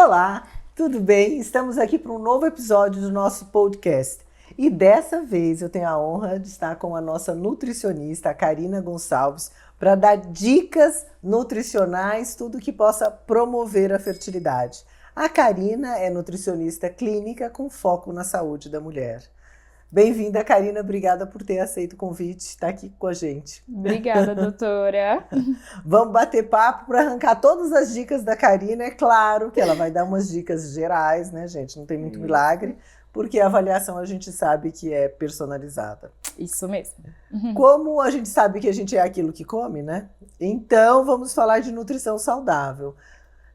Olá, tudo bem? Estamos aqui para um novo episódio do nosso podcast. E dessa vez eu tenho a honra de estar com a nossa nutricionista, a Karina Gonçalves, para dar dicas nutricionais, tudo que possa promover a fertilidade. A Karina é nutricionista clínica com foco na saúde da mulher. Bem-vinda, Karina. Obrigada por ter aceito o convite, estar aqui com a gente. Obrigada, doutora. Vamos bater papo para arrancar todas as dicas da Karina. É claro que ela vai dar umas dicas gerais, né, gente? Não tem muito milagre, porque a avaliação a gente sabe que é personalizada. Isso mesmo. Como a gente sabe que a gente é aquilo que come, né? Então, vamos falar de nutrição saudável.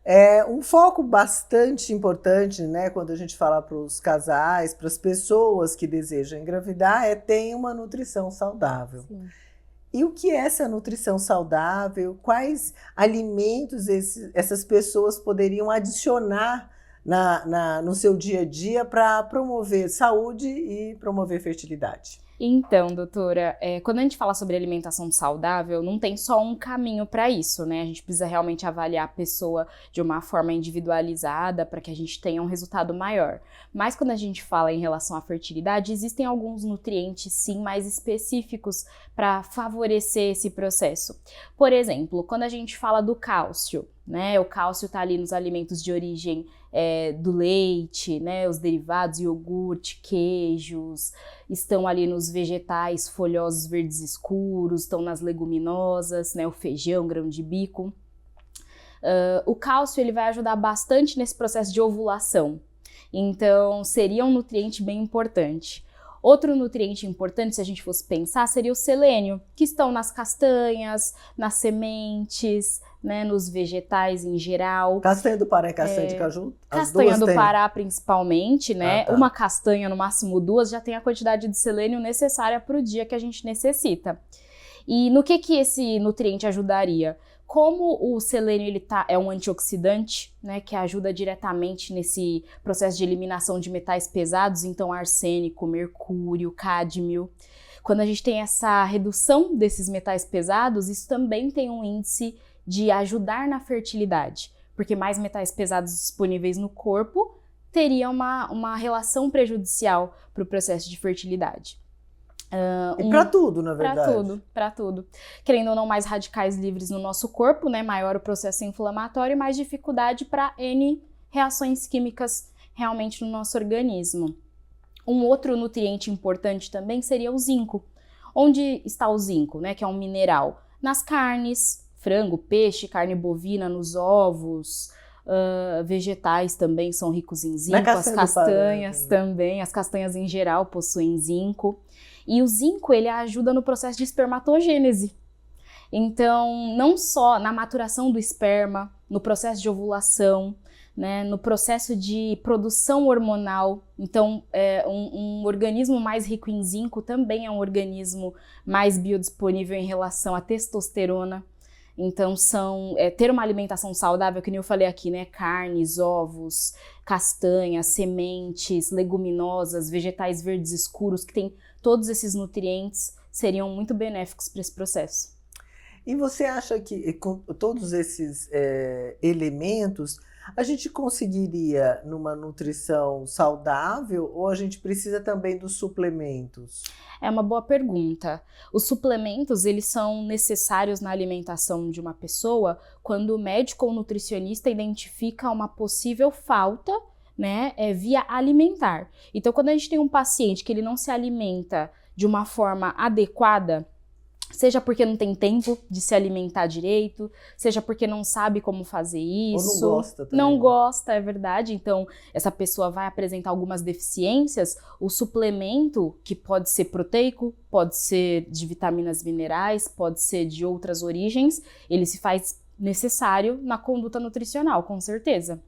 É um foco bastante importante, né, quando a gente fala para os casais, para as pessoas que desejam engravidar, ter uma nutrição saudável. Sim. E o que é essa nutrição saudável? Quais alimentos essas pessoas poderiam adicionar no seu dia a dia para promover saúde e promover fertilidade? Então, doutora, quando a gente fala sobre alimentação saudável, não tem só um caminho para isso, né? A gente precisa realmente avaliar a pessoa de uma forma individualizada para que a gente tenha um resultado maior. Mas quando a gente fala em relação à fertilidade, existem alguns nutrientes, sim, mais específicos para favorecer esse processo. Por exemplo, quando a gente fala do cálcio, né? O cálcio está ali nos alimentos de origem do leite, né? Os derivados, iogurte, queijos, estão ali nos vegetais folhosos verdes escuros, estão nas leguminosas, né? O feijão, grão de bico. O cálcio ele vai ajudar bastante nesse processo de ovulação, então seria um nutriente bem importante. Outro nutriente importante, se a gente fosse pensar, seria o selênio, que estão nas castanhas, nas sementes, né, nos vegetais em geral. Castanha do Pará e castanha de caju? Castanha do Pará, principalmente, né? Ah, tá. Uma castanha, no máximo duas, já tem a quantidade de selênio necessária para o dia que a gente necessita. E no que esse nutriente ajudaria? Como o selênio é um antioxidante, né, que ajuda diretamente nesse processo de eliminação de metais pesados, então arsênico, mercúrio, cádmio. Quando a gente tem essa redução desses metais pesados, isso também tem um índice de ajudar na fertilidade, porque mais metais pesados disponíveis no corpo teria uma relação prejudicial para o processo de fertilidade. E para tudo, na verdade. Para tudo. Querendo ou não, mais radicais livres no nosso corpo, né? Maior o processo inflamatório e mais dificuldade para N reações químicas realmente no nosso organismo. Um outro nutriente importante também seria o zinco. Onde está o zinco, né? Que é um mineral. Nas carnes, frango, peixe, carne bovina, nos ovos. Vegetais também são ricos em zinco. As castanhas também. As castanhas em geral possuem zinco. E o zinco, ele ajuda no processo de espermatogênese. Então, não só na maturação do esperma, no processo de ovulação, né, no processo de produção hormonal. Então, um organismo mais rico em zinco também é um organismo mais biodisponível em relação à testosterona. Então, ter uma alimentação saudável, que nem eu falei aqui, né? Carnes, ovos, castanhas, sementes, leguminosas, vegetais verdes escuros, que tem todos esses nutrientes, seriam muito benéficos para esse processo. E você acha que com todos esses elementos, a gente conseguiria numa nutrição saudável ou a gente precisa também dos suplementos? É uma boa pergunta. Os suplementos, eles são necessários na alimentação de uma pessoa quando o médico ou nutricionista identifica uma possível falta, né, via alimentar. Então, quando a gente tem um paciente que ele não se alimenta de uma forma adequada, seja porque não tem tempo de se alimentar direito, seja porque não sabe como fazer isso. Ou não gosta também. Não gosta, é verdade. Então, essa pessoa vai apresentar algumas deficiências. O suplemento, que pode ser proteico, pode ser de vitaminas minerais, pode ser de outras origens, ele se faz necessário na conduta nutricional, com certeza.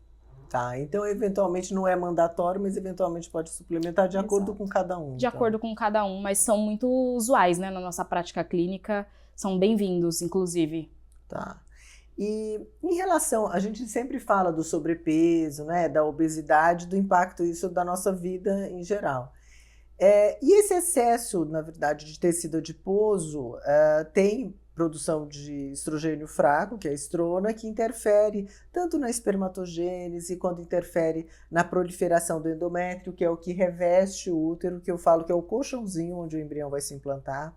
Tá, então eventualmente não é mandatório, mas eventualmente pode suplementar de acordo com cada um. De acordo com cada um, mas são muito usuais, né, na nossa prática clínica, são bem-vindos, inclusive. Tá. E em relação, a gente sempre fala do sobrepeso, né, da obesidade, do impacto isso da nossa vida em geral. E esse excesso, na verdade, de tecido adiposo tem produção de estrogênio fraco, que é a estrona, que interfere tanto na espermatogênese, quanto interfere na proliferação do endométrio, que é o que reveste o útero, que eu falo que é o colchãozinho onde o embrião vai se implantar.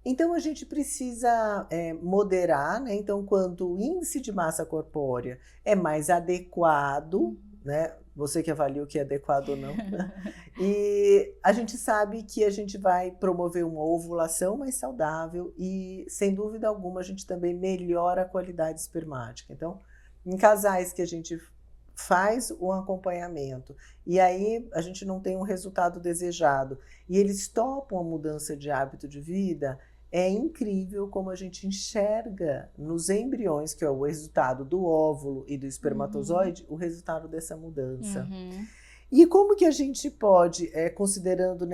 Então, a gente precisa moderar, né? Então, quando o índice de massa corpórea é mais adequado, né? Você que avalia o que é adequado ou não. E a gente sabe que a gente vai promover uma ovulação mais saudável e, sem dúvida alguma, a gente também melhora a qualidade espermática. Então, em casais que a gente faz o acompanhamento e aí a gente não tem um resultado desejado e eles topam a mudança de hábito de vida, é incrível como a gente enxerga nos embriões, que é o resultado do óvulo e do espermatozoide, o resultado dessa mudança. E como que a gente pode, considerando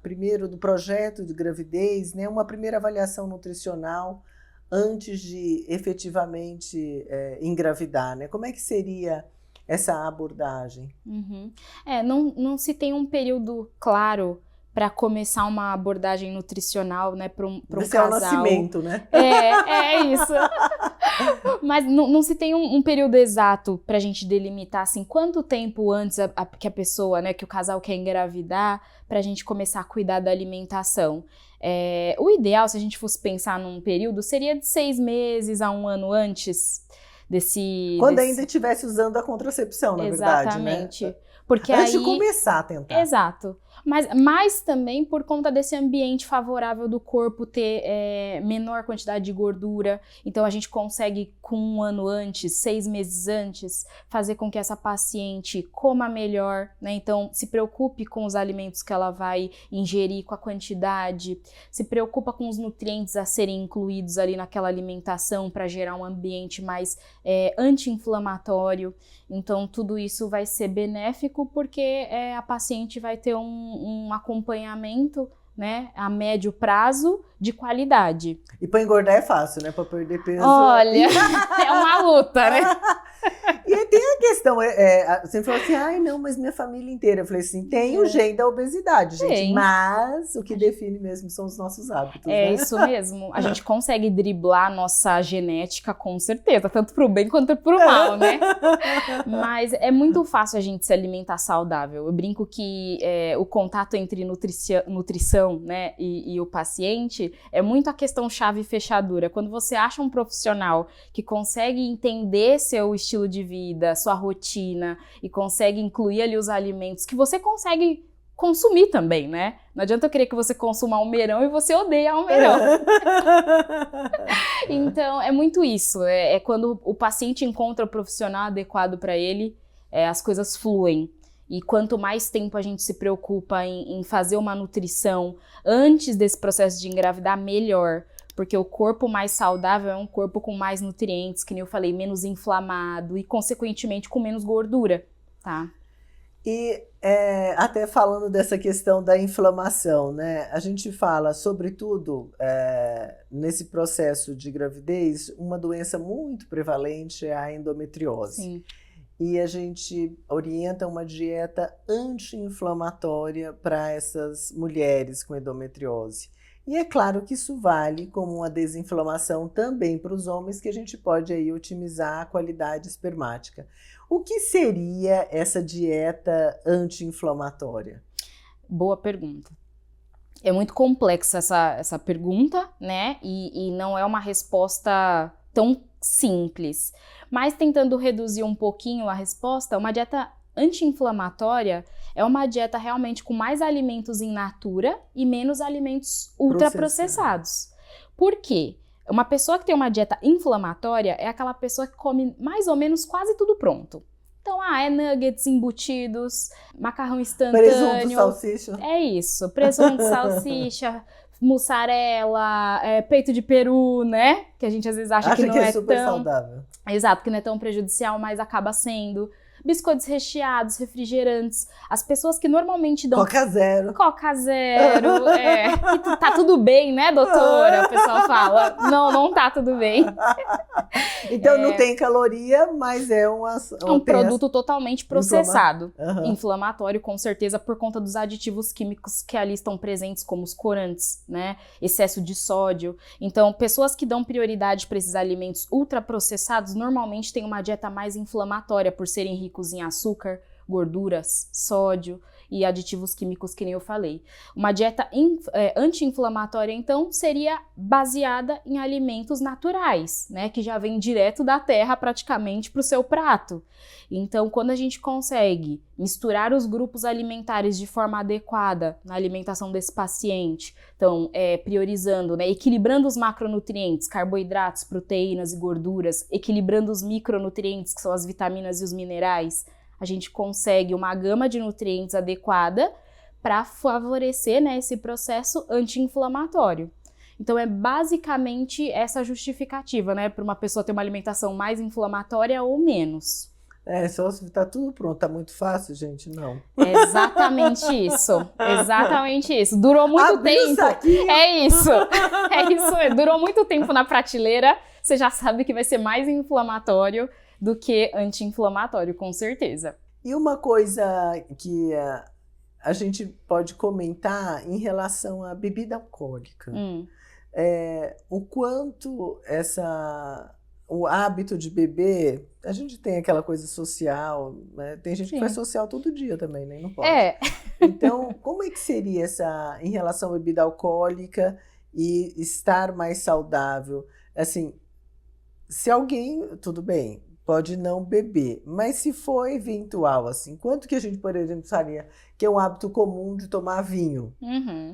primeiro do projeto de gravidez, né, uma primeira avaliação nutricional antes de efetivamente engravidar, né? Como é que seria essa abordagem? Não se tem um período claro para começar uma abordagem nutricional, né, para um casal. É o nascimento, né? É isso. Mas não se tem um período exato para a gente delimitar, assim, quanto tempo antes que a pessoa, né, que o casal quer engravidar, para a gente começar a cuidar da alimentação. O ideal, se a gente fosse pensar num período, seria de 6 meses a 1 ano antes Quando ainda estivesse usando a contracepção, na verdade, né? Exatamente. Porque antes de começar a tentar. Exato. Mas também por conta desse ambiente favorável do corpo ter menor quantidade de gordura. Então a gente consegue, com 1 ano antes, 6 meses antes, fazer com que essa paciente coma melhor, né? Então se preocupe com os alimentos que ela vai ingerir, com a quantidade, se preocupa com os nutrientes a serem incluídos ali naquela alimentação para gerar um ambiente mais anti-inflamatório. Então tudo isso vai ser benéfico porque a paciente vai ter um acompanhamento, né, a médio prazo de qualidade. E para engordar é fácil, né? Para perder peso. Olha, é uma luta, né? E tem a questão, você falou assim, ai não, mas minha família inteira. Eu falei assim, tem o gene da obesidade, gente, Tem. mas o que define mesmo são os nossos hábitos, É né? isso mesmo, a gente consegue driblar a nossa genética com certeza, tanto pro bem quanto pro mal, né? Mas é muito fácil a gente se alimentar saudável. Eu brinco que o contato entre nutrição, né, e o paciente é muito a questão chave e fechadura. Quando você acha um profissional que consegue entender seu estilo de vida, sua rotina e consegue incluir ali os alimentos que você consegue consumir também, né? Não adianta eu querer que você consuma almeirão e você odeia almeirão. Então, é muito isso. É quando o paciente encontra o profissional adequado para ele, as coisas fluem. E quanto mais tempo a gente se preocupa em fazer uma nutrição antes desse processo de engravidar, melhor. Porque o corpo mais saudável é um corpo com mais nutrientes, que nem eu falei, menos inflamado e, consequentemente, com menos gordura, tá? E até falando dessa questão da inflamação, né? A gente fala, sobretudo, nesse processo de gravidez, uma doença muito prevalente é a endometriose. Sim. E a gente orienta uma dieta anti-inflamatória para essas mulheres com endometriose. E é claro que isso vale como uma desinflamação também para os homens, que a gente pode aí otimizar a qualidade espermática. O que seria essa dieta anti-inflamatória? Boa pergunta. É muito complexa essa pergunta, né? E não é uma resposta tão simples. Mas tentando reduzir um pouquinho a resposta, uma dieta anti-inflamatória é uma dieta realmente com mais alimentos in natura e menos alimentos ultraprocessados. Por quê? Uma pessoa que tem uma dieta inflamatória é aquela pessoa que come mais ou menos quase tudo pronto. Então, nuggets embutidos, macarrão instantâneo. Presunto, salsicha. É isso, presunto, salsicha, mussarela, peito de peru, né? Que a gente às vezes acha que não é super tão saudável. Exato, que não é tão prejudicial, mas acaba sendo. biscoitos recheados, refrigerantes. As pessoas que normalmente dão... Coca zero. Coca zero, E tá tudo bem, né, doutora? O pessoal fala. Não, não tá tudo bem. Então não tem caloria, mas é um produto totalmente processado. Inflamatório, com certeza, por conta dos aditivos químicos que ali estão presentes, como os corantes, né? Excesso de sódio. Então, pessoas que dão prioridade para esses alimentos ultraprocessados normalmente têm uma dieta mais inflamatória por serem ricos em açúcar, gorduras, sódio e aditivos químicos que nem eu falei. Uma dieta anti-inflamatória, então, seria baseada em alimentos naturais, né, que já vem direto da terra praticamente para o seu prato. Então, quando a gente consegue misturar os grupos alimentares de forma adequada na alimentação desse paciente, então, priorizando, né, equilibrando os macronutrientes, carboidratos, proteínas e gorduras, equilibrando os micronutrientes, que são as vitaminas e os minerais, a gente consegue uma gama de nutrientes adequada para favorecer, né, esse processo anti-inflamatório. Então, é basicamente essa justificativa, né, para uma pessoa ter uma alimentação mais inflamatória ou menos. Só se tá tudo pronto, tá muito fácil, gente, não. É exatamente isso, Durou muito tempo. É isso, durou muito tempo na prateleira, você já sabe que vai ser mais inflamatório do que anti-inflamatório, com certeza. E uma coisa que a gente pode comentar em relação à bebida alcoólica. O quanto o hábito de beber, a gente tem aquela coisa social, né? Tem gente que faz social todo dia também, né? Não pode. Então, como é que seria em relação à bebida alcoólica e estar mais saudável? Assim, se alguém, tudo bem, pode não beber, mas se for eventual, assim, quanto que a gente, por exemplo, faria que é um hábito comum de tomar vinho?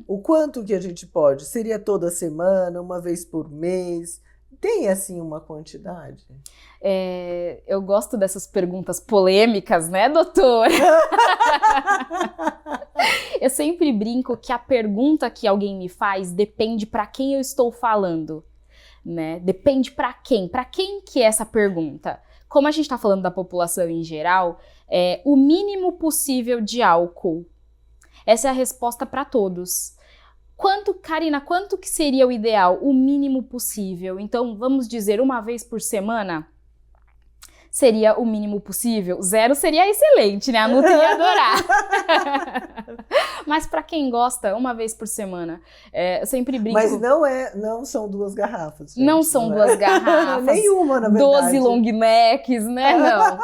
O quanto que a gente pode? Seria toda semana, uma vez por mês? Tem, assim, uma quantidade? Eu gosto dessas perguntas polêmicas, né, doutora? Eu sempre brinco que a pergunta que alguém me faz depende para quem eu estou falando, né? Depende para quem? Para quem que é essa pergunta? Como a gente está falando da população em geral, o mínimo possível de álcool. Essa é a resposta para todos. Karina, quanto que seria o ideal? O mínimo possível. Então, vamos dizer, uma vez por semana? Seria o mínimo possível. 0 seria excelente, né? A Nutri ia adorar. Mas para quem gosta, uma vez por semana. Eu sempre brinco... Mas não são 2 garrafas. Gente, não são 2 garrafas. Nenhuma, na verdade. 12 long necks, né? Não.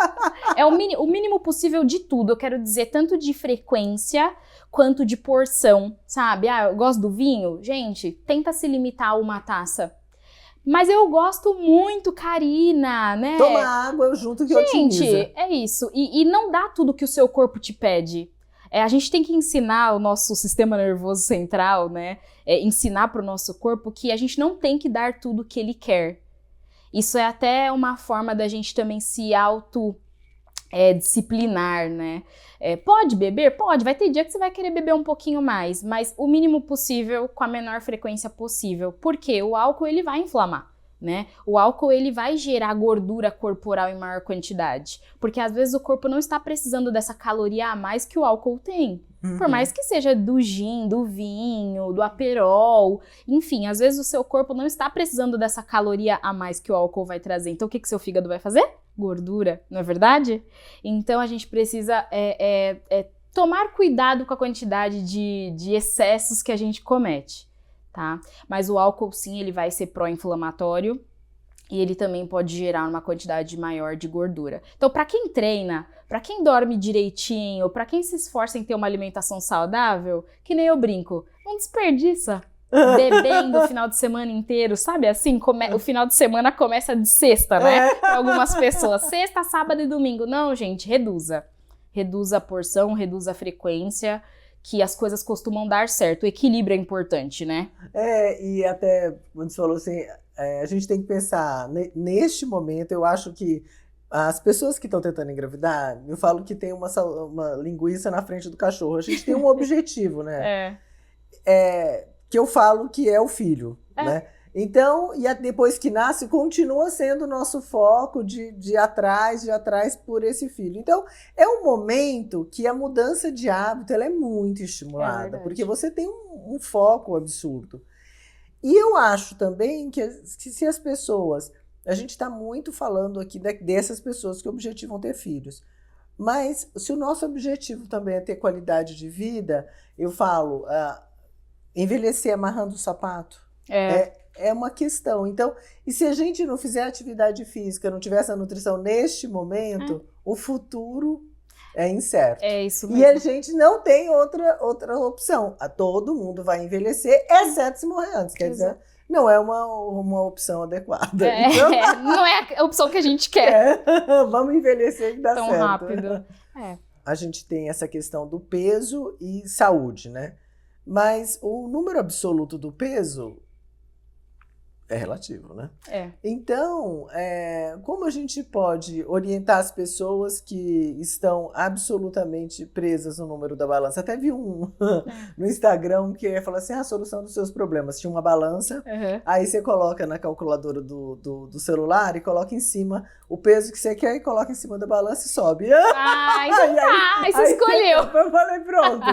É o mínimo possível de tudo. Eu quero dizer, tanto de frequência quanto de porção, sabe? Eu gosto do vinho. Gente, tenta se limitar a uma taça. Mas eu gosto muito, Karina, né? Toma água junto que otimiza. Gente, é isso. E não dá tudo que o seu corpo te pede. A gente tem que ensinar o nosso sistema nervoso central, né? Ensinar para o nosso corpo que a gente não tem que dar tudo que ele quer. Isso é até uma forma da gente também se disciplinar, né? Pode beber? Pode. Vai ter dia que você vai querer beber um pouquinho mais, mas o mínimo possível, com a menor frequência possível. Porque o álcool, ele vai inflamar, né? O álcool, ele vai gerar gordura corporal em maior quantidade. Porque às vezes o corpo não está precisando dessa caloria a mais que o álcool tem. Por mais que seja do gin, do vinho, do aperol, enfim, às vezes o seu corpo não está precisando dessa caloria a mais que o álcool vai trazer. Então o que seu fígado vai fazer? Gordura, não é verdade? Então a gente precisa tomar cuidado com a quantidade de excessos que a gente comete, tá? Mas o álcool, sim, ele vai ser pró-inflamatório e ele também pode gerar uma quantidade maior de gordura. Então, para quem treina, para quem dorme direitinho, para quem se esforça em ter uma alimentação saudável, que nem eu brinco, não desperdiça bebendo o final de semana inteiro, sabe? Assim, o final de semana começa de sexta, né? Para algumas pessoas, sexta, sábado e domingo. Não, gente, reduza. Reduza a porção, reduza a frequência, que as coisas costumam dar certo. O equilíbrio é importante, né? E até, quando você falou assim, a gente tem que pensar, neste momento, eu acho que as pessoas que estão tentando engravidar, eu falo que tem uma linguiça na frente do cachorro. A gente tem um objetivo, né? Que eu falo que é o filho, né? Então, depois que nasce, continua sendo o nosso foco de ir atrás por esse filho. Então, é um momento que a mudança de hábito ela é muito estimulada, porque você tem um foco absurdo. E eu acho também que se as pessoas... A gente está muito falando aqui dessas pessoas que objetivam ter filhos. Mas se o nosso objetivo também é ter qualidade de vida, eu falo, envelhecer amarrando o sapato é uma questão. Então, e se a gente não fizer atividade física, não tiver essa nutrição neste momento, o futuro é incerto. É isso mesmo. E a gente não tem outra opção. Todo mundo vai envelhecer, exceto se morrer antes. Quer dizer, não é uma opção adequada. Então, não é a opção que a gente quer. Vamos envelhecer e dá tão certo. Rápido. A gente tem essa questão do peso e saúde, né? Mas o número absoluto do peso é relativo, né? Então, como a gente pode orientar as pessoas que estão absolutamente presas no número da balança? Até vi no Instagram que falou assim, a solução dos seus problemas. Tinha uma balança, aí você coloca na calculadora do celular e coloca em cima o peso que você quer e coloca em cima da balança e sobe. Aí você escolheu. Eu falei, pronto.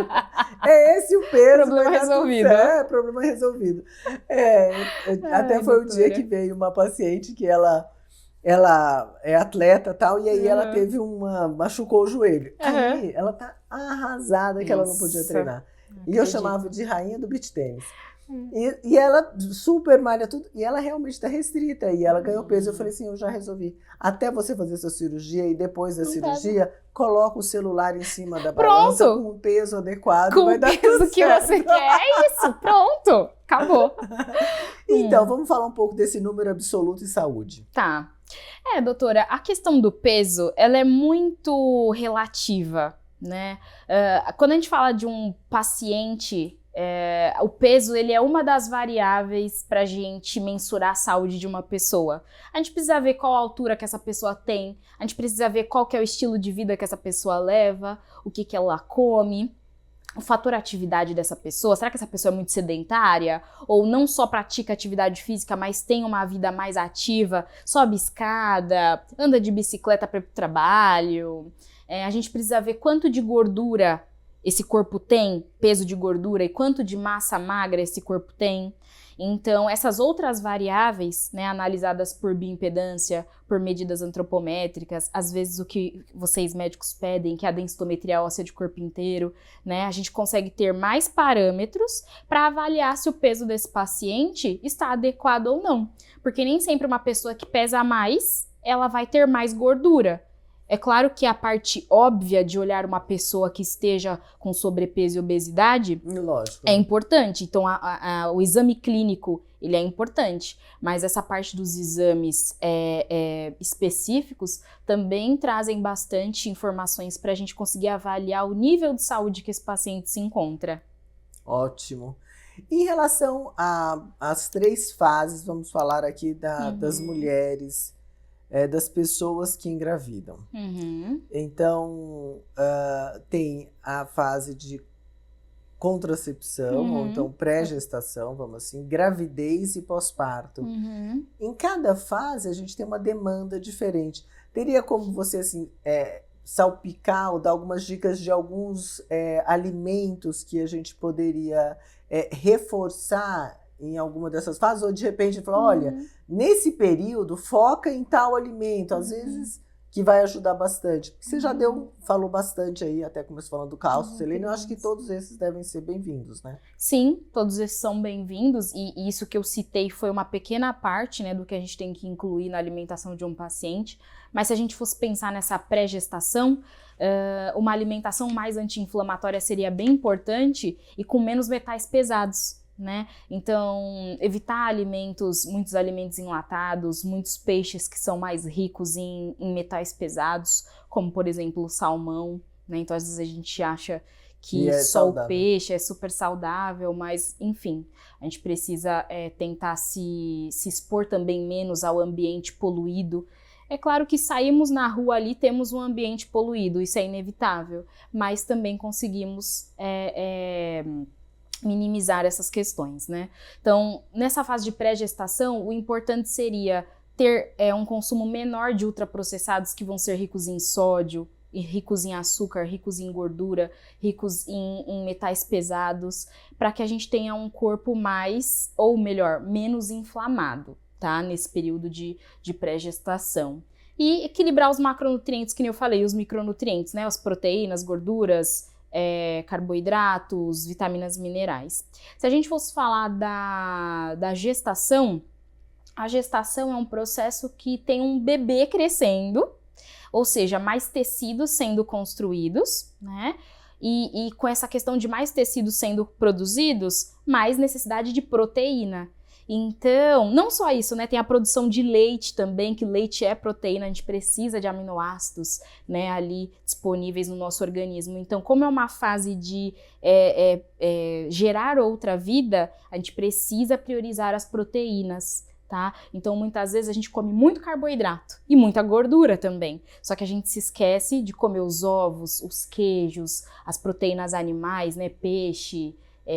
É esse o peso. Problema resolvido. Problema resolvido. Até foi o dia que veio uma paciente que ela é atleta e tal, e aí ela teve machucou o joelho. Aí ela tá arrasada que ela não podia treinar. E eu chamava de rainha do beach tênis. E ela super malha tudo, e ela realmente está restrita, e ela ganhou peso. Eu falei assim, eu já resolvi. Até você fazer sua cirurgia, e depois da cirurgia, coloca o celular em cima da balança com o peso adequado. Com o peso que você quer, é isso, pronto, acabou. Então, vamos falar um pouco desse número absoluto e saúde. Tá. Doutora, a questão do peso, ela é muito relativa, né? Quando a gente fala de um paciente... o peso ele é uma das variáveis para a gente mensurar a saúde de uma pessoa. A gente precisa ver qual a altura que essa pessoa tem, a gente precisa ver qual que é o estilo de vida que essa pessoa leva, o que ela come, o fator atividade dessa pessoa. Será que essa pessoa é muito sedentária? Ou não só pratica atividade física, mas tem uma vida mais ativa, sobe escada, anda de bicicleta para ir para o trabalho? A gente precisa ver quanto de gordura esse corpo tem, peso de gordura, e quanto de massa magra esse corpo tem. Então, essas outras variáveis, né, analisadas por bioimpedância, por medidas antropométricas, às vezes o que vocês médicos pedem, que é a densitometria óssea de corpo inteiro, né, a gente consegue ter mais parâmetros para avaliar se o peso desse paciente está adequado ou não. Porque nem sempre uma pessoa que pesa mais, ela vai ter mais gordura. É claro que a parte óbvia de olhar uma pessoa que esteja com sobrepeso e obesidade é importante. Então, o exame clínico ele é importante, mas essa parte dos exames específicos também trazem bastante informações para a gente conseguir avaliar o nível de saúde que esse paciente se encontra. Ótimo. Em relação às 3 fases, vamos falar aqui das mulheres, das pessoas que engravidam. Então, tem a fase de contracepção, ou então pré-gestação, vamos assim, gravidez e pós-parto. Em cada fase, a gente tem uma demanda diferente. Teria como você, assim, salpicar ou dar algumas dicas de alguns alimentos que a gente poderia reforçar em alguma dessas fases, ou de repente falar, olha, nesse período foca em tal alimento, às vezes que vai ajudar bastante. Porque você já falou bastante aí, até começou falando do cálcio, selênio, eu acho que todos esses devem ser bem-vindos, né? Sim, todos esses são bem-vindos, e isso que eu citei foi uma pequena parte, né, do que a gente tem que incluir na alimentação de um paciente, mas se a gente fosse pensar nessa pré-gestação, uma alimentação mais anti-inflamatória seria bem importante e com menos metais pesados, né? Então, evitar muitos alimentos enlatados, muitos peixes que são mais ricos em metais pesados, como, por exemplo, o salmão, né? Então, às vezes a gente acha que só o peixe é super saudável, mas, enfim, a gente precisa tentar se expor também menos ao ambiente poluído. É claro que saímos na rua ali, temos um ambiente poluído, isso é inevitável, mas também conseguimos minimizar essas questões, né? Então, nessa fase de pré-gestação, o importante seria ter um consumo menor de ultraprocessados que vão ser ricos em sódio, ricos em açúcar, ricos em gordura, ricos em metais pesados, para que a gente tenha um corpo mais, ou melhor, menos inflamado, tá? Nesse período de pré-gestação. E equilibrar os macronutrientes, que nem eu falei, os micronutrientes, né? As proteínas, gorduras, carboidratos, vitaminas, minerais. Se a gente fosse falar da gestação, a gestação é um processo que tem um bebê crescendo, ou seja, mais tecidos sendo construídos, né? E com essa questão de mais tecidos sendo produzidos, mais necessidade de proteína. Então, não só isso, né? Tem a produção de leite também, que leite é proteína, a gente precisa de aminoácidos, né, ali disponíveis no nosso organismo. Então, como é uma fase de gerar outra vida, a gente precisa priorizar as proteínas. Tá? Então, muitas vezes a gente come muito carboidrato e muita gordura também. Só que a gente se esquece de comer os ovos, os queijos, as proteínas animais, né? Peixe,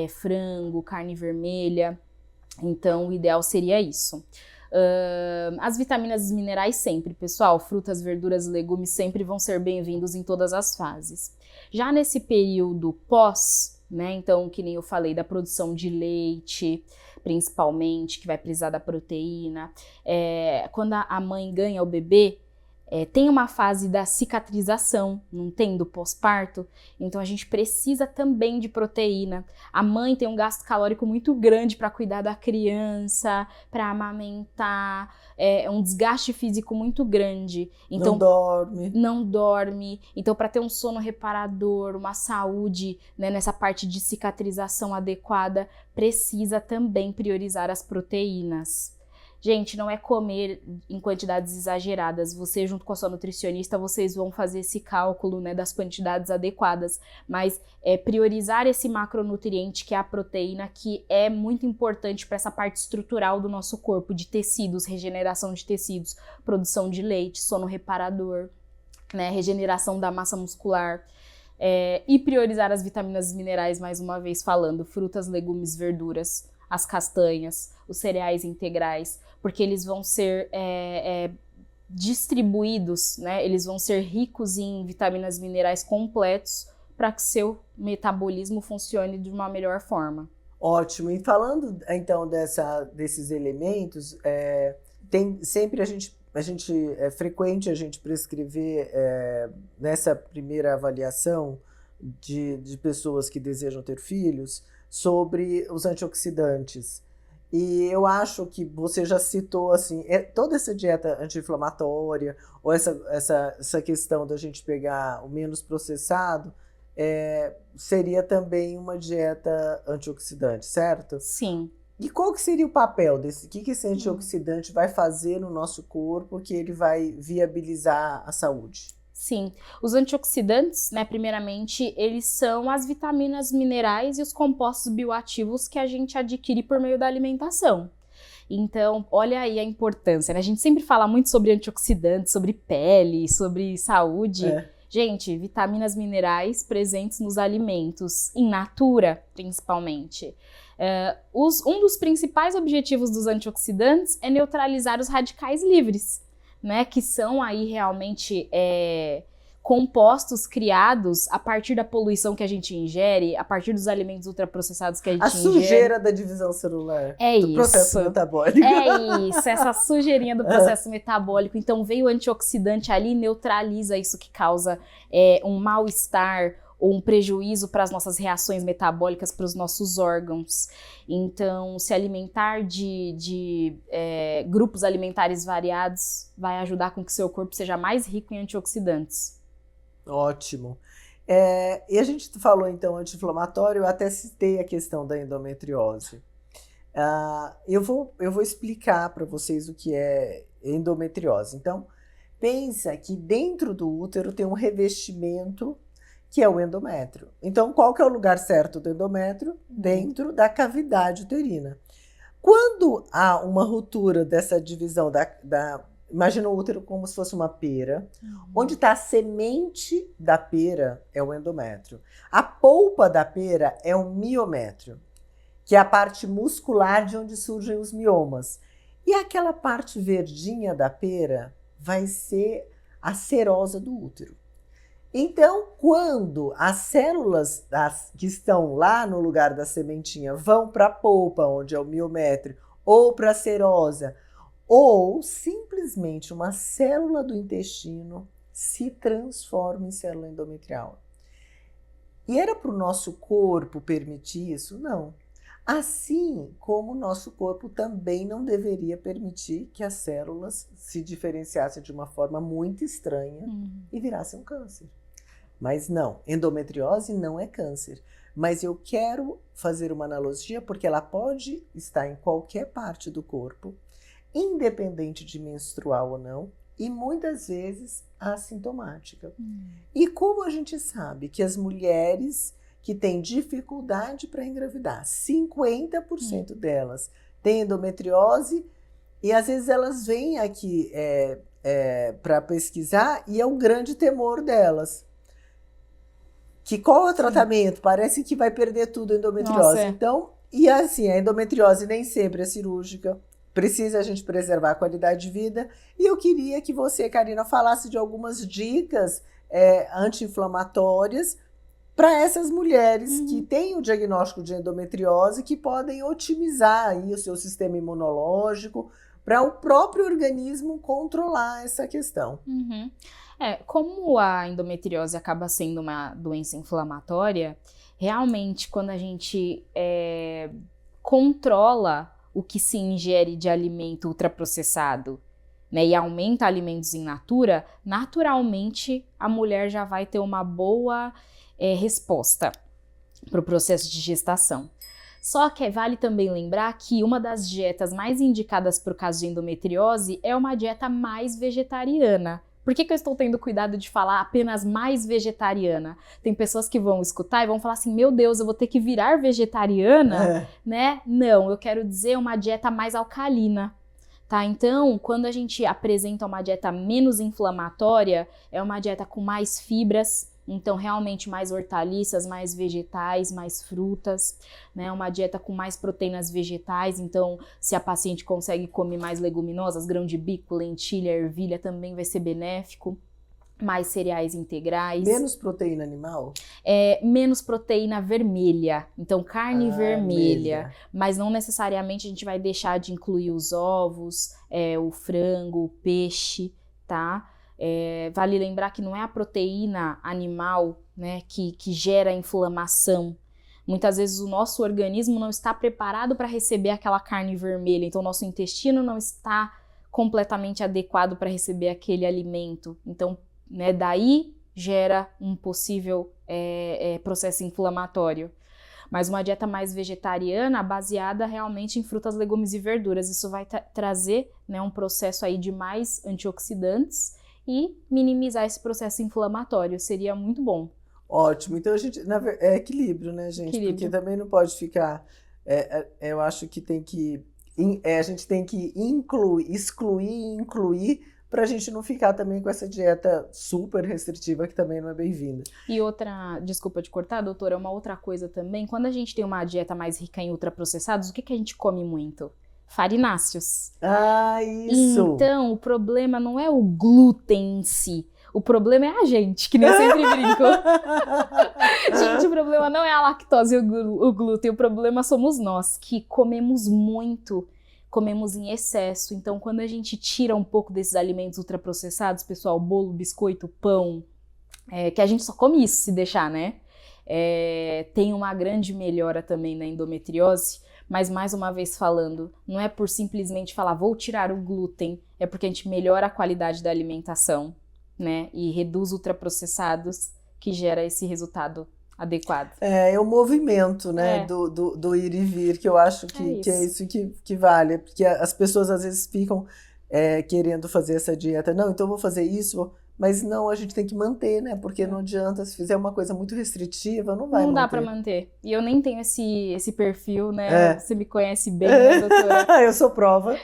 frango, carne vermelha. Então, o ideal seria isso. As vitaminas e os minerais sempre, pessoal. Frutas, verduras e legumes sempre vão ser bem-vindos em todas as fases. Já nesse período pós, né? Então, que nem eu falei, da produção de leite, principalmente, que vai precisar da proteína. Quando a mãe ganha o bebê, tem uma fase da cicatrização, não tem, do pós-parto, então a gente precisa também de proteína. A mãe tem um gasto calórico muito grande para cuidar da criança, para amamentar, um desgaste físico muito grande. Então, não dorme. Então, para ter um sono reparador, uma saúde, né, nessa parte de cicatrização adequada, precisa também priorizar as proteínas. Gente, não é comer em quantidades exageradas. Você, junto com a sua nutricionista, vocês vão fazer esse cálculo, né, das quantidades adequadas. Mas priorizar esse macronutriente, que é a proteína, que é muito importante para essa parte estrutural do nosso corpo, de tecidos, regeneração de tecidos, produção de leite, sono reparador, né, regeneração da massa muscular. E priorizar as vitaminas e minerais, mais uma vez falando, frutas, legumes, verduras, as castanhas, os cereais integrais, porque eles vão ser distribuídos, né? Eles vão ser ricos em vitaminas e minerais completos para que seu metabolismo funcione de uma melhor forma. Ótimo. E falando então desses elementos, tem sempre é frequente a gente prescrever nessa primeira avaliação de pessoas que desejam ter filhos sobre os antioxidantes. E eu acho que você já citou assim, toda essa dieta anti-inflamatória, ou essa questão da gente pegar o menos processado, seria também uma dieta antioxidante, certo? Sim. E qual que seria o papel desse? O que esse antioxidante vai fazer no nosso corpo que ele vai viabilizar a saúde? Sim, os antioxidantes, né, primeiramente, eles são as vitaminas, minerais e os compostos bioativos que a gente adquire por meio da alimentação. Então, olha aí a importância, né? A gente sempre fala muito sobre antioxidantes, sobre pele, sobre saúde. Gente, vitaminas, minerais presentes nos alimentos, in natura, principalmente. Um dos principais objetivos dos antioxidantes é neutralizar os radicais livres, né, que são aí realmente compostos criados a partir da poluição que a gente ingere, a partir dos alimentos ultraprocessados que a gente ingere. A sujeira da divisão celular, do processo metabólico. Essa sujeirinha do processo metabólico. Então, veio o antioxidante ali e neutraliza isso que causa um mal-estar, ou um prejuízo para as nossas reações metabólicas, para os nossos órgãos. Então, se alimentar de grupos alimentares variados vai ajudar com que seu corpo seja mais rico em antioxidantes. Ótimo. E a gente falou, então, anti-inflamatório, eu até citei a questão da endometriose. Eu vou explicar para vocês o que é endometriose. Então, pensa que dentro do útero tem um revestimento que é o endométrio. Então, qual que é o lugar certo do endométrio? Dentro da cavidade uterina. Quando há uma ruptura dessa divisão imagina o útero como se fosse uma pera, onde está a semente da pera é o endométrio. A polpa da pera é o miométrio. que é a parte muscular de onde surgem os miomas. E aquela parte verdinha da pera vai ser a serosa do útero. Então, quando as células que estão lá no lugar da sementinha vão para a polpa, onde é o miométrio, ou para a serosa, ou simplesmente uma célula do intestino se transforma em célula endometrial. E era para o nosso corpo permitir isso? Não. Assim como o nosso corpo também não deveria permitir que as células se diferenciassem de uma forma muito estranha e virassem um câncer. Mas não, endometriose não é câncer. Mas eu quero fazer uma analogia porque ela pode estar em qualquer parte do corpo, independente de menstrual ou não, e muitas vezes assintomática. E como a gente sabe que as mulheres que têm dificuldade para engravidar, 50% delas têm endometriose e às vezes elas vêm aqui para pesquisar e é um grande temor delas. Que qual é o tratamento? Parece que vai perder tudo a endometriose. Nossa, é. Então, e assim, a endometriose nem sempre é cirúrgica. Precisa a gente preservar a qualidade de vida. E eu queria que você, Karina, falasse de algumas dicas anti-inflamatórias para essas mulheres que têm o diagnóstico de endometriose, que podem otimizar aí o seu sistema imunológico para o próprio organismo controlar essa questão. Como a endometriose acaba sendo uma doença inflamatória, realmente quando a gente controla o que se ingere de alimento ultraprocessado, né, e aumenta alimentos in natura, naturalmente a mulher já vai ter uma boa resposta para o processo de gestação. Só que vale também lembrar que uma das dietas mais indicadas para o caso de endometriose é uma dieta mais vegetariana. Por que eu estou tendo cuidado de falar apenas mais vegetariana? Tem pessoas que vão escutar e vão falar assim, meu Deus, eu vou ter que virar vegetariana, né? Não, eu quero dizer uma dieta mais alcalina, tá? Então, quando a gente apresenta uma dieta menos inflamatória, é uma dieta com mais fibras, então realmente mais hortaliças, mais vegetais, mais frutas, né? Uma dieta com mais proteínas vegetais, então se a paciente consegue comer mais leguminosas, grão de bico, lentilha, ervilha, também vai ser benéfico. Mais cereais integrais. Menos proteína animal? Menos proteína vermelha, então carne vermelha, mas não necessariamente a gente vai deixar de incluir os ovos, o frango, o peixe, tá? Vale lembrar que não é a proteína animal, né, que gera inflamação. Muitas vezes o nosso organismo não está preparado para receber aquela carne vermelha, então o nosso intestino não está completamente adequado para receber aquele alimento. Então, né, daí gera um possível processo inflamatório. Mas uma dieta mais vegetariana, baseada realmente em frutas, legumes e verduras, isso vai trazer, né, um processo aí de mais antioxidantes e minimizar esse processo inflamatório, seria muito bom. Ótimo, então a gente, é equilíbrio, né, gente? Equilíbrio. Porque também não pode ficar, eu acho que tem que, a gente tem que excluir e incluir, para a gente não ficar também com essa dieta super restritiva, que também não é bem-vinda. E outra, desculpa te cortar, doutora, uma outra coisa também, quando a gente tem uma dieta mais rica em ultraprocessados, o que a gente come muito? Farináceos. Ah, isso! Então, o problema não é o glúten em si, o problema é a gente, que nem eu sempre brinco. Gente, o problema não é a lactose e o glúten, o problema somos nós, que comemos muito, comemos em excesso. Então, quando a gente tira um pouco desses alimentos ultraprocessados, pessoal, bolo, biscoito, pão, que a gente só come isso se deixar, né? Tem uma grande melhora também na endometriose. Mas, mais uma vez falando, não é por simplesmente falar, vou tirar o glúten, é porque a gente melhora a qualidade da alimentação, né? E reduz ultraprocessados, que gera esse resultado adequado. É o movimento, né? Do ir e vir, que eu acho que é isso que vale. Porque as pessoas às vezes ficam querendo fazer essa dieta. Não, então eu vou fazer isso. Mas não, a gente tem que manter, né? Porque não adianta, se fizer uma coisa muito restritiva, não vai manter. Não dá pra manter. E eu nem tenho esse perfil, né? Você me conhece bem, né, doutora? Eu sou prova.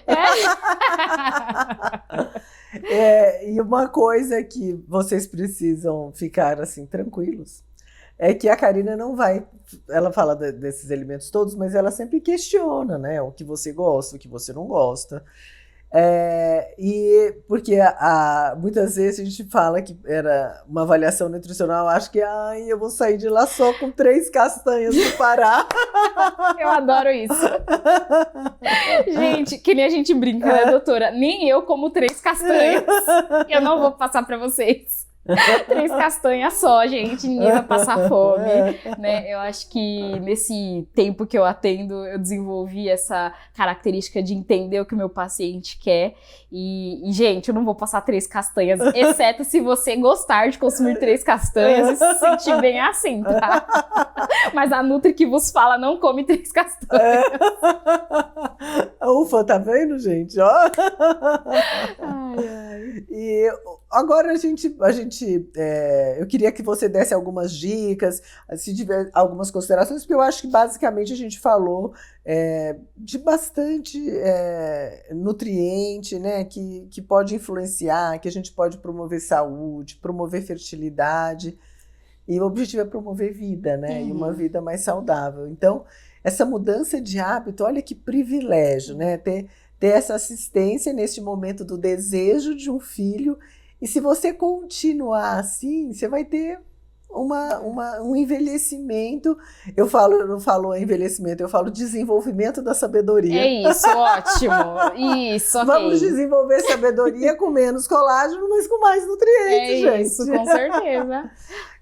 E uma coisa que vocês precisam ficar, assim, tranquilos, é que a Karina não vai, ela fala desses elementos todos, mas ela sempre questiona, né, o que você gosta, o que você não gosta. E porque muitas vezes a gente fala que era uma avaliação nutricional, acho que eu vou sair de lá só com 3 castanhas no Pará. Eu adoro isso. Gente, que nem a gente brinca, né, doutora? Nem eu como 3 castanhas. Eu não vou passar para vocês. 3 castanhas só, gente, ninguém vai passar fome, né? Eu acho que nesse tempo que eu atendo, eu desenvolvi essa característica de entender o que o meu paciente quer. E gente, eu não vou passar 3 castanhas, exceto se você gostar de consumir 3 castanhas e se sentir bem assim, tá? Mas a Nutri que vos fala não come 3 castanhas. Ufa, tá vendo, gente? Ó. Ai, ai. E agora eu queria que você desse algumas dicas, se tiver algumas considerações, porque eu acho que basicamente a gente falou de bastante nutriente, né, que pode influenciar, que a gente pode promover saúde, promover fertilidade, e o objetivo é promover vida, né, e uma vida mais saudável. Então, essa mudança de hábito, olha que privilégio, né, ter essa assistência neste momento do desejo de um filho. E se você continuar assim, você vai ter um envelhecimento. Eu não falo envelhecimento, eu falo desenvolvimento da sabedoria. É isso, ótimo. Isso, ok. Vamos desenvolver sabedoria com menos colágeno, mas com mais nutrientes, gente. É isso, com certeza.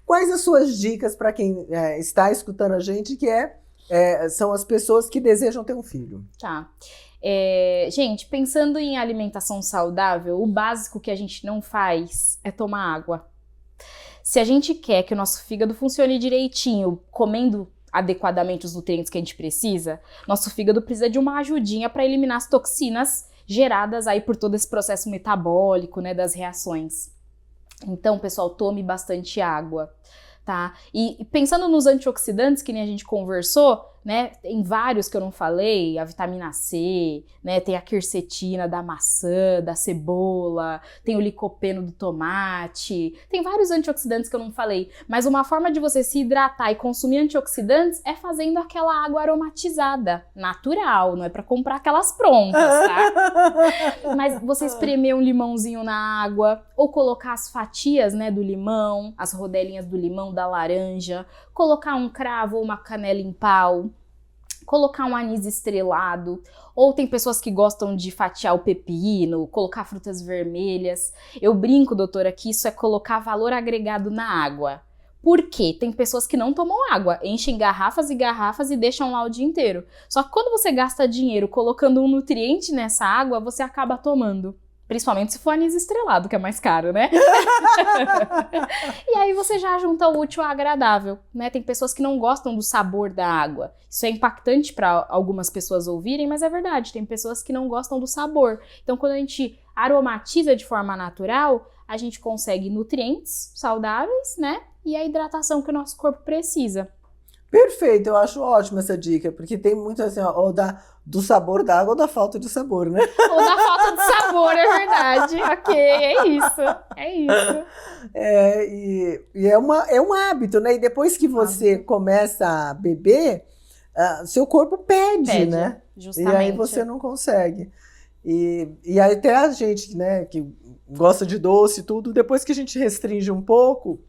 Quais as suas dicas para quem está escutando a gente, que são as pessoas que desejam ter um filho? Tá. Gente, pensando em alimentação saudável, o básico que a gente não faz é tomar água. Se a gente quer que o nosso fígado funcione direitinho, comendo adequadamente os nutrientes que a gente precisa, nosso fígado precisa de uma ajudinha para eliminar as toxinas geradas aí por todo esse processo metabólico, né, das reações. Então, pessoal, tome bastante água, tá? E pensando nos antioxidantes, que nem a gente conversou, né, tem vários que eu não falei, a vitamina C, né, tem a quercetina da maçã, da cebola, tem o licopeno do tomate, tem vários antioxidantes que eu não falei, mas uma forma de você se hidratar e consumir antioxidantes é fazendo aquela água aromatizada, natural, não é pra comprar aquelas prontas, tá? Mas você espremer um limãozinho na água, ou colocar as fatias, né, do limão, as rodelinhas do limão, da laranja, colocar um cravo ou uma canela em pau, colocar um anis estrelado, ou tem pessoas que gostam de fatiar o pepino, colocar frutas vermelhas. Eu brinco, doutora, que isso é colocar valor agregado na água. Por quê? Tem pessoas que não tomam água, enchem garrafas e garrafas e deixam lá o dia inteiro. Só que quando você gasta dinheiro colocando um nutriente nessa água, você acaba tomando. Principalmente se for anis estrelado, que é mais caro, né? E aí você já junta o útil ao agradável, né? Tem pessoas que não gostam do sabor da água. Isso é impactante para algumas pessoas ouvirem, mas é verdade. Tem pessoas que não gostam do sabor. Então, quando a gente aromatiza de forma natural, a gente consegue nutrientes saudáveis, né? E a hidratação que o nosso corpo precisa. Perfeito, eu acho ótima essa dica, porque tem muito assim, ó, ou do sabor da água ou da falta de sabor, né? Ou da falta de sabor, é verdade. Ok, é isso. É isso. E é um hábito, né? E depois que você começa a beber, seu corpo pede, né? Justamente. E aí você não consegue. E aí até a gente, né, que gosta de doce e tudo, depois que a gente restringe um pouco,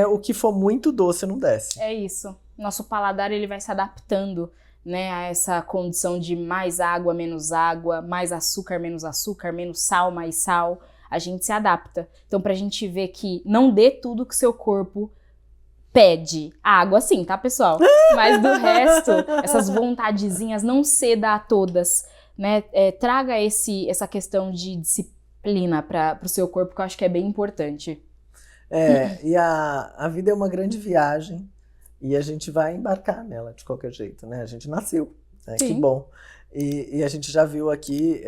o que for muito doce não desce. É isso. Nosso paladar ele vai se adaptando, né, a essa condição de mais água, menos açúcar, menos sal, mais sal. A gente se adapta. Então, pra gente ver que não dê tudo que seu corpo pede. A água sim, tá, pessoal? Mas do resto, essas vontadezinhas, não ceda a todas, né? Traga essa questão de disciplina para o seu corpo, que eu acho que é bem importante. E a vida é uma grande viagem e a gente vai embarcar nela de qualquer jeito, né? A gente nasceu, né? Que bom. E a gente já viu aqui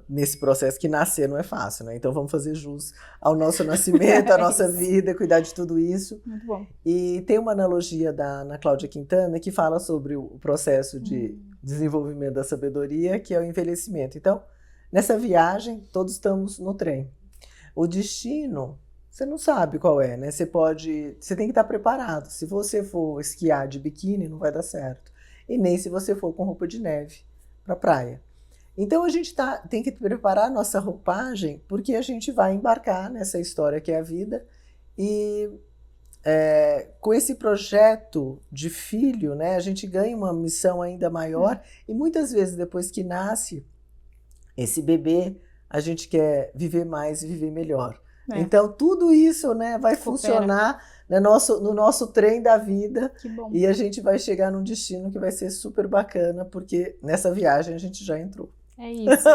nesse processo que nascer não é fácil, né? Então vamos fazer jus ao nosso nascimento, à nossa vida, cuidar de tudo isso. Muito bom. E tem uma analogia da Ana Cláudia Quintana que fala sobre o processo de desenvolvimento da sabedoria, que é o envelhecimento. Então, nessa viagem, todos estamos no trem. O destino você não sabe qual é, né? Você tem que estar preparado. Se você for esquiar de biquíni, não vai dar certo. E nem se você for com roupa de neve para a praia. Então a gente tem que preparar a nossa roupagem, porque a gente vai embarcar nessa história que é a vida. E com esse projeto de filho, né, a gente ganha uma missão ainda maior. E muitas vezes, depois que nasce esse bebê, a gente quer viver mais e viver melhor. Então, tudo isso, né, vai funcionar no nosso trem da vida. Que bom. E a gente vai chegar num destino que vai ser super bacana, porque nessa viagem a gente já entrou. É isso.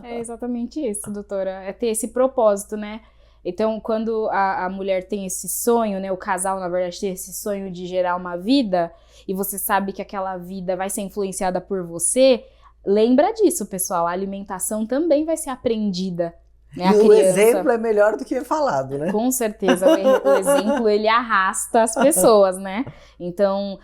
É exatamente isso, doutora. É ter esse propósito, né? Então, quando a mulher tem esse sonho, né, o casal, na verdade, tem esse sonho de gerar uma vida, e você sabe que aquela vida vai ser influenciada por você, lembra disso, pessoal. A alimentação também vai ser aprendida. Né, e o exemplo é melhor do que falado, né? Com certeza, o exemplo, ele arrasta as pessoas, né? Então,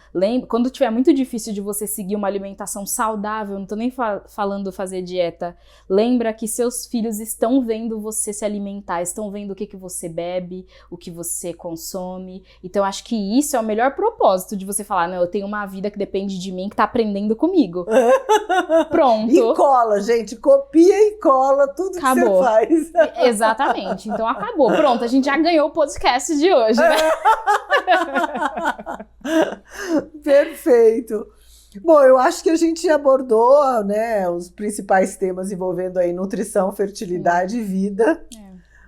quando tiver muito difícil de você seguir uma alimentação saudável, não tô nem falando fazer dieta, lembra que seus filhos estão vendo você se alimentar, estão vendo o que você bebe, o que você consome. Então, acho que isso é o melhor propósito de você falar, não, eu tenho uma vida que depende de mim, que tá aprendendo comigo. Pronto. E cola, gente, copia e cola tudo que você faz. Exatamente, então acabou. Pronto, a gente já ganhou o podcast de hoje, né? Perfeito. Bom, eu acho que a gente abordou, né, os principais temas envolvendo aí nutrição, fertilidade e vida.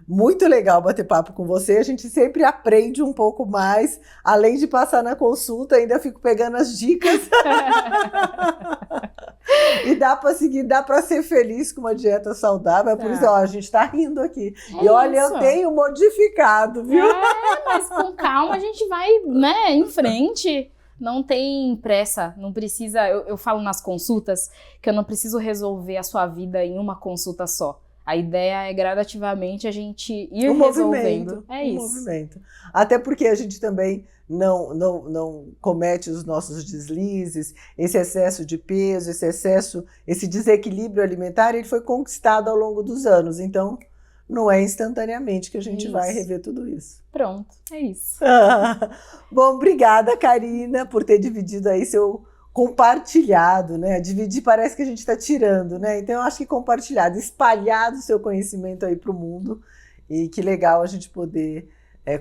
Muito legal bater papo com você, a gente sempre aprende um pouco mais, além de passar na consulta, ainda fico pegando as dicas. E dá para seguir, dá para ser feliz com uma dieta saudável, por isso, ó, a gente tá rindo aqui. E olha, eu tenho modificado, viu? Mas com calma a gente vai, né, em frente. Não tem pressa, não precisa, eu falo nas consultas que eu não preciso resolver a sua vida em uma consulta só. A ideia é gradativamente a gente ir resolvendo. É isso. Movimento. Até porque a gente também não comete os nossos deslizes, esse excesso de peso, esse desequilíbrio alimentar, ele foi conquistado ao longo dos anos. Então, não é instantaneamente que a gente vai rever tudo isso. Pronto, é isso. Bom, obrigada, Karina, por ter dividido aí seu compartilhado, né? Dividir parece que a gente está tirando, né? Então eu acho que compartilhado, espalhado o seu conhecimento aí para o mundo, e que legal a gente poder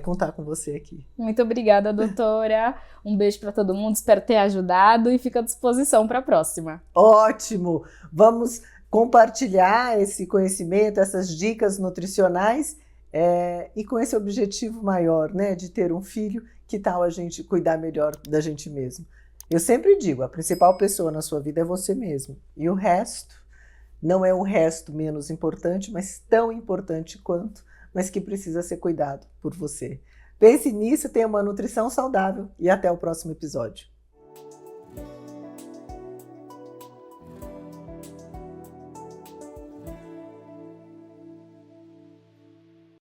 contar com você aqui. Muito obrigada, doutora. Um beijo para todo mundo, espero ter ajudado e fico à disposição para a próxima. Ótimo! Vamos compartilhar esse conhecimento, essas dicas nutricionais e com esse objetivo maior, né? De ter um filho, que tal a gente cuidar melhor da gente mesmo? Eu sempre digo, a principal pessoa na sua vida é você mesmo. E o resto, não é um resto menos importante, mas tão importante quanto, mas que precisa ser cuidado por você. Pense nisso, tenha uma nutrição saudável e até o próximo episódio.